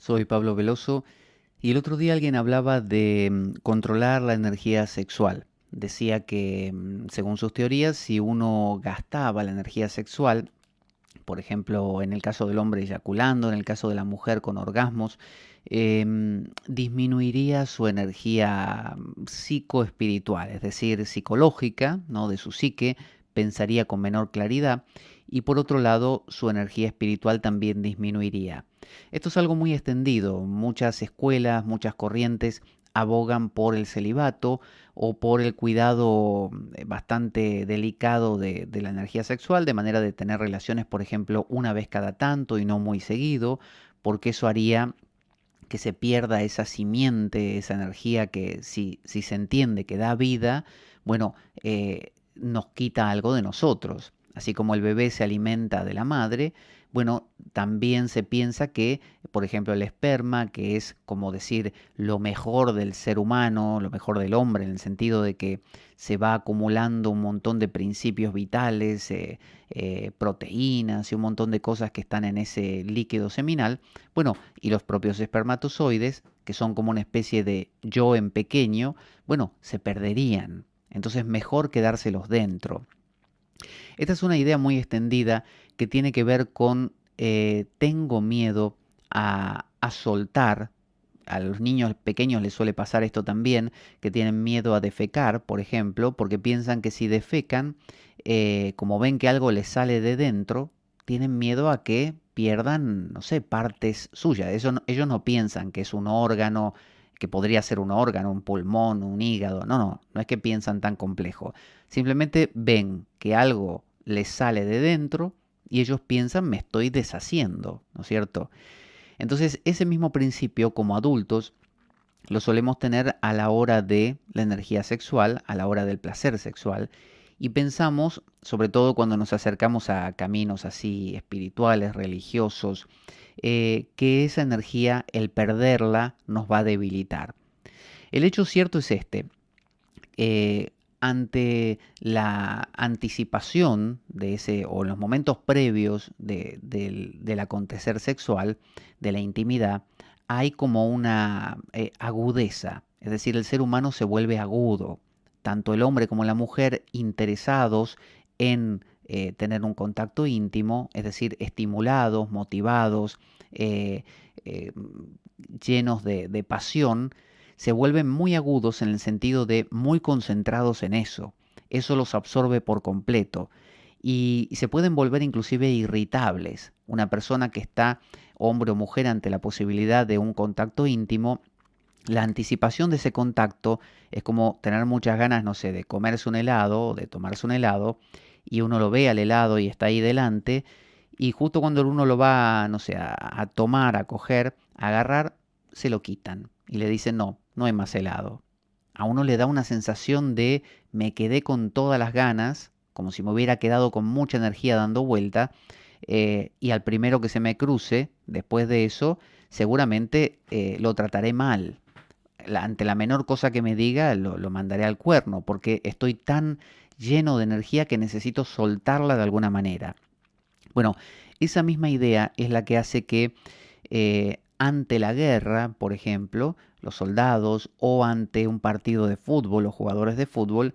Soy Pablo Veloso y el otro día alguien hablaba de controlar la energía sexual. Decía que, según sus teorías, si uno gastaba la energía sexual, por ejemplo, en el caso del hombre eyaculando, en el caso de la mujer con orgasmos, disminuiría su energía psicoespiritual, es decir, psicológica, ¿no? De su psique, pensaría con menor claridad y por otro lado su energía espiritual también disminuiría. Esto es algo muy extendido, muchas escuelas, muchas corrientes abogan por el celibato o por el cuidado bastante delicado de la energía sexual, de manera de tener relaciones, por ejemplo, una vez cada tanto y no muy seguido, porque eso haría que se pierda esa simiente, esa energía que si se entiende que da vida, bueno, nos quita algo de nosotros. Así como el bebé se alimenta de la madre, bueno, también se piensa que, por ejemplo, el esperma, que es como decir lo mejor del ser humano, lo mejor del hombre, en el sentido de que se va acumulando un montón de principios vitales, proteínas y un montón de cosas que están en ese líquido seminal, bueno, y los propios espermatozoides, que son como una especie de yo en pequeño, bueno, se perderían. Entonces mejor quedárselos dentro. Esta es una idea muy extendida que tiene que ver con tengo miedo a soltar. A los niños pequeños les suele pasar esto también, que tienen miedo a defecar, por ejemplo, porque piensan que si defecan, como ven que algo les sale de dentro, tienen miedo a que pierdan, no sé, partes suyas. Ellos no piensan que es un órgano, que podría ser un órgano, un pulmón, un hígado. No, no, no es que piensan tan complejo. Simplemente ven que algo les sale de dentro y ellos piensan me estoy deshaciendo, ¿no es cierto? Entonces ese mismo principio como adultos lo solemos tener a la hora de la energía sexual, a la hora del placer sexual, y pensamos, sobre todo cuando nos acercamos a caminos así espirituales, religiosos, que esa energía, el perderla, nos va a debilitar. El hecho cierto es este, ante la anticipación de ese, o en los momentos previos del acontecer sexual, de la intimidad, hay como una agudeza, es decir, el ser humano se vuelve agudo, tanto el hombre como la mujer interesados en tener un contacto íntimo, es decir, estimulados, motivados, eh, eh, llenos de pasión, se vuelven muy agudos en el sentido de muy concentrados en eso. Eso los absorbe por completo y se pueden volver inclusive irritables. Una persona que está, hombre o mujer, ante la posibilidad de un contacto íntimo, la anticipación de ese contacto es como tener muchas ganas, no sé, de comerse un helado o de tomarse un helado y uno lo ve al helado y está ahí delante y justo cuando uno lo va, no sé, a tomar, a coger, a agarrar, se lo quitan y le dicen no, no hay más helado. A uno le da una sensación de me quedé con todas las ganas, como si me hubiera quedado con mucha energía dando vuelta, y al primero que se me cruce, después de eso, seguramente lo trataré mal. Ante la menor cosa que me diga, lo mandaré al cuerno, porque estoy tan lleno de energía que necesito soltarla de alguna manera. Bueno, esa misma idea es la que hace que ante la guerra, por ejemplo, los soldados o ante un partido de fútbol, los jugadores de fútbol,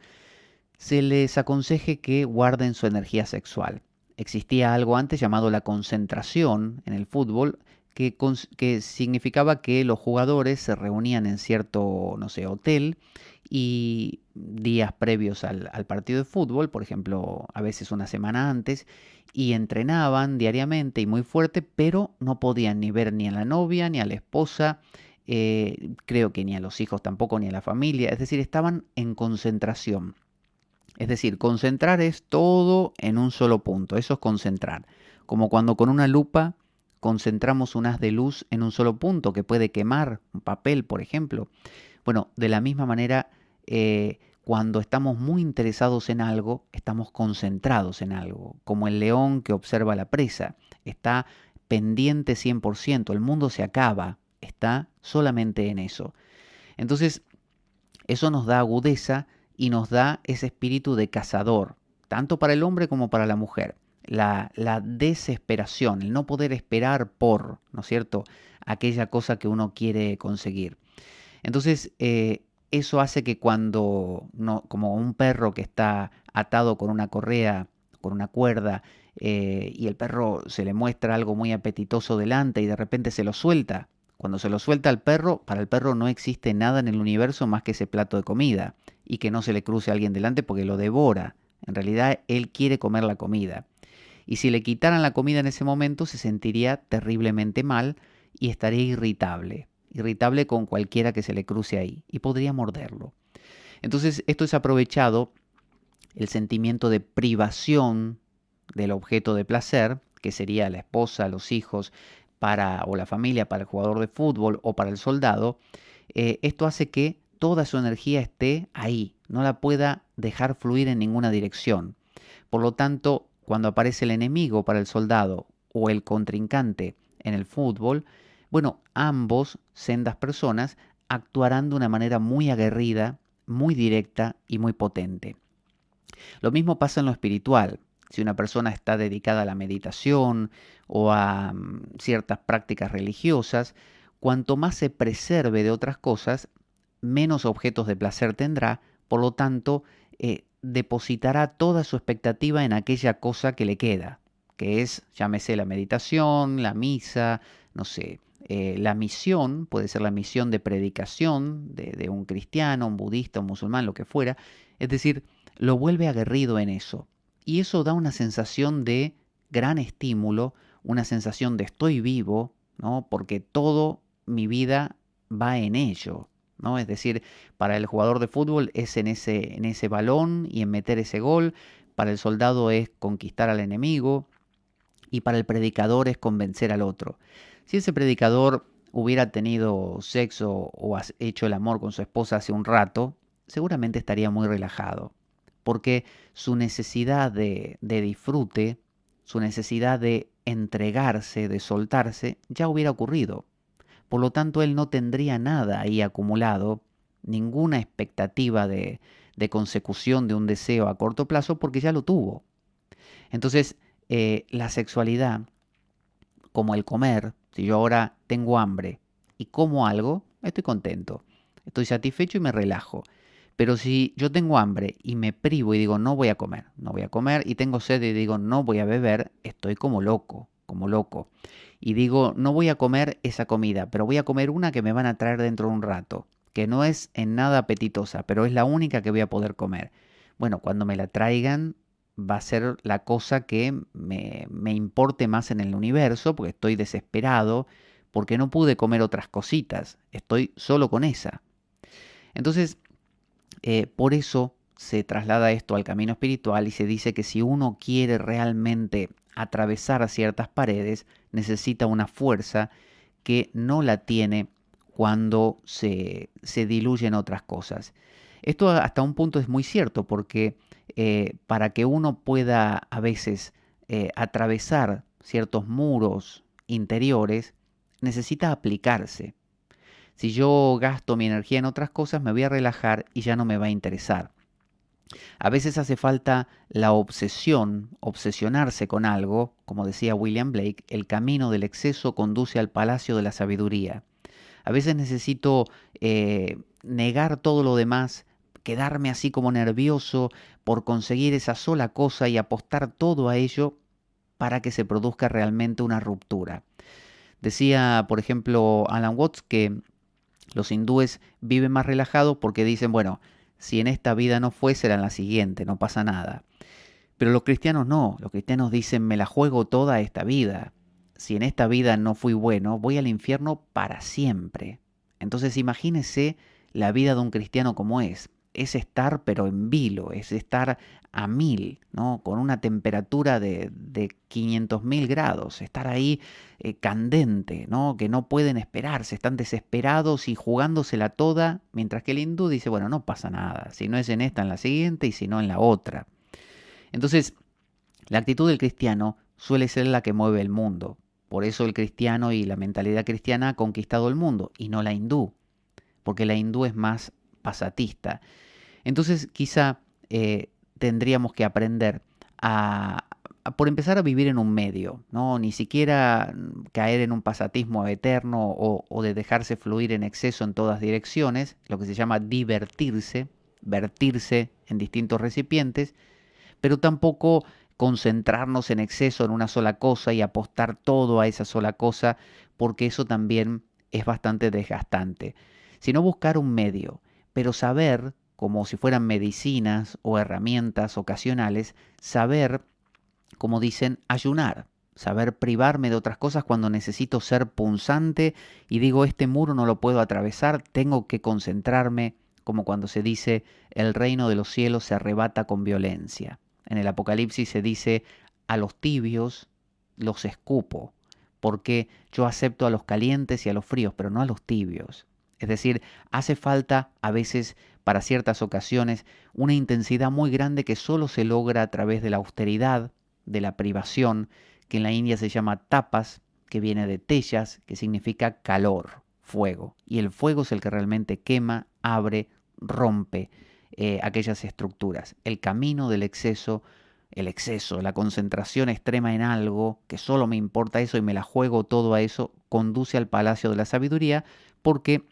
se les aconseje que guarden su energía sexual. Existía algo antes llamado la concentración en el fútbol, que significaba que los jugadores se reunían en cierto, no sé, hotel y días previos al partido de fútbol, por ejemplo, a veces una semana antes, y entrenaban diariamente y muy fuerte, pero no podían ni ver ni a la novia, ni a la esposa, creo que ni a los hijos tampoco, ni a la familia, es decir, estaban en concentración. Es decir, concentrar es todo en un solo punto, eso es concentrar. Como cuando con una lupa concentramos un haz de luz en un solo punto que puede quemar un papel, por ejemplo. Bueno, de la misma manera, cuando estamos muy interesados en algo, estamos concentrados en algo, como el león que observa la presa, está pendiente 100%, el mundo se acaba, está solamente en eso. Entonces, eso nos da agudeza y nos da ese espíritu de cazador, tanto para el hombre como para la mujer. La desesperación, el no poder esperar por, ¿no es cierto? aquella cosa que uno quiere conseguir. Entonces, eso hace que cuando, como un perro que está atado con una correa, con una cuerda, y el perro se le muestra algo muy apetitoso delante y de repente se lo suelta. Cuando se lo suelta al perro, para el perro no existe nada en el universo más que ese plato de comida y que no se le cruce a alguien delante porque lo devora. En realidad, él quiere comer la comida. Y si le quitaran la comida en ese momento, se sentiría terriblemente mal y estaría irritable. Irritable con cualquiera que se le cruce ahí y podría morderlo. Entonces, esto es aprovechado, el sentimiento de privación del objeto de placer, que sería la esposa, los hijos, o la familia, para el jugador de fútbol o para el soldado. Esto hace que toda su energía esté ahí, no la pueda dejar fluir en ninguna dirección. Por lo tanto, cuando aparece el enemigo para el soldado o el contrincante en el fútbol, bueno, ambos, sendas personas, actuarán de una manera muy aguerrida, muy directa y muy potente. Lo mismo pasa en lo espiritual. Si una persona está dedicada a la meditación o a ciertas prácticas religiosas, cuanto más se preserve de otras cosas, menos objetos de placer tendrá, por lo tanto, depositará toda su expectativa en aquella cosa que le queda, que es, llámese la meditación, la misa, no sé, la misión, puede ser la misión de predicación de un cristiano, un budista, un musulmán, lo que fuera, es decir, lo vuelve aguerrido en eso. Y eso da una sensación de gran estímulo, una sensación de estoy vivo, ¿no? Porque todo mi vida va en ello, ¿no? Es decir, para el jugador de fútbol es en ese balón y en meter ese gol, para el soldado es conquistar al enemigo y para el predicador es convencer al otro. Si ese predicador hubiera tenido sexo o hecho el amor con su esposa hace un rato, seguramente estaría muy relajado, porque su necesidad de disfrute, su necesidad de entregarse, de soltarse, ya hubiera ocurrido. Por lo tanto, él no tendría nada ahí acumulado, ninguna expectativa de consecución de un deseo a corto plazo, porque ya lo tuvo. Entonces, la sexualidad, como el comer, si yo ahora tengo hambre y como algo, estoy contento, estoy satisfecho y me relajo. Pero si yo tengo hambre y me privo y digo no voy a comer, no voy a comer, y tengo sed y digo no voy a beber, estoy como loco, como loco. Y digo no voy a comer esa comida, pero voy a comer una que me van a traer dentro de un rato, que no es en nada apetitosa, pero es la única que voy a poder comer. Bueno, cuando me la traigan va a ser la cosa que me importe más en el universo, porque estoy desesperado, porque no pude comer otras cositas, estoy solo con esa. Entonces, por eso se traslada esto al camino espiritual y se dice que si uno quiere realmente atravesar ciertas paredes, necesita una fuerza que no la tiene cuando se diluyen otras cosas. Esto hasta un punto es muy cierto porque para que uno pueda a veces atravesar ciertos muros interiores, necesita aplicarse. Si yo gasto mi energía en otras cosas, me voy a relajar y ya no me va a interesar. A veces hace falta la obsesión, obsesionarse con algo, como decía William Blake, el camino del exceso conduce al palacio de la sabiduría. A veces necesito negar todo lo demás, quedarme así como nervioso por conseguir esa sola cosa y apostar todo a ello para que se produzca realmente una ruptura. Decía, por ejemplo, Alan Watts que los hindúes viven más relajados porque dicen, bueno, si en esta vida no fue, será en la siguiente, no pasa nada. Pero los cristianos no, los cristianos dicen, me la juego toda esta vida. Si en esta vida no fui bueno, voy al infierno para siempre. Entonces imagínese la vida de un cristiano como es estar pero en vilo, es estar a 1000, ¿no? Con una temperatura de 500.000 grados, estar ahí candente, ¿no? Que no pueden esperarse, están desesperados y jugándosela toda, mientras que el hindú dice, bueno, no pasa nada, si no es en esta, en la siguiente y si no en la otra. Entonces, la actitud del cristiano suele ser la que mueve el mundo. Por eso el cristiano y la mentalidad cristiana ha conquistado el mundo y no la hindú, porque la hindú es más pasatista. Entonces quizá tendríamos que aprender a por empezar a vivir en un medio, ¿no? Ni siquiera caer en un pasatismo eterno o de dejarse fluir en exceso en todas direcciones, lo que se llama divertirse, vertirse en distintos recipientes, pero tampoco concentrarnos en exceso en una sola cosa y apostar todo a esa sola cosa, porque eso también es bastante desgastante. Sino buscar un medio, pero saber, como si fueran medicinas o herramientas ocasionales, saber, como dicen, ayunar, saber privarme de otras cosas cuando necesito ser punzante y digo, este muro no lo puedo atravesar, tengo que concentrarme, como cuando se dice, el reino de los cielos se arrebata con violencia. En el Apocalipsis se dice, a los tibios los escupo, porque yo acepto a los calientes y a los fríos, pero no a los tibios. Es decir, hace falta a veces, para ciertas ocasiones, una intensidad muy grande que solo se logra a través de la austeridad, de la privación, que en la India se llama tapas, que viene de tellas, que significa calor, fuego. Y el fuego es el que realmente quema, abre, rompe aquellas estructuras. El camino del exceso, el exceso, la concentración extrema en algo, que solo me importa eso y me la juego todo a eso, conduce al palacio de la sabiduría porque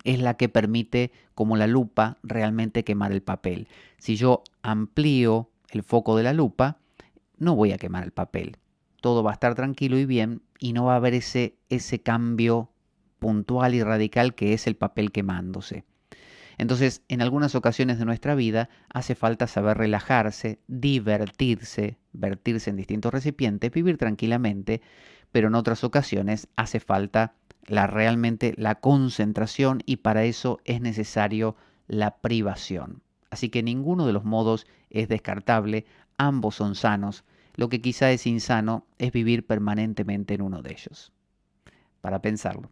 es la que permite, como la lupa, realmente quemar el papel. Si yo amplío el foco de la lupa, no voy a quemar el papel. Todo va a estar tranquilo y bien y no va a haber ese cambio puntual y radical que es el papel quemándose. Entonces, en algunas ocasiones de nuestra vida hace falta saber relajarse, divertirse, vertirse en distintos recipientes, vivir tranquilamente, pero en otras ocasiones hace falta realmente la concentración y para eso es necesario la privación. Así que ninguno de los modos es descartable, ambos son sanos. Lo que quizá es insano es vivir permanentemente en uno de ellos. Para pensarlo.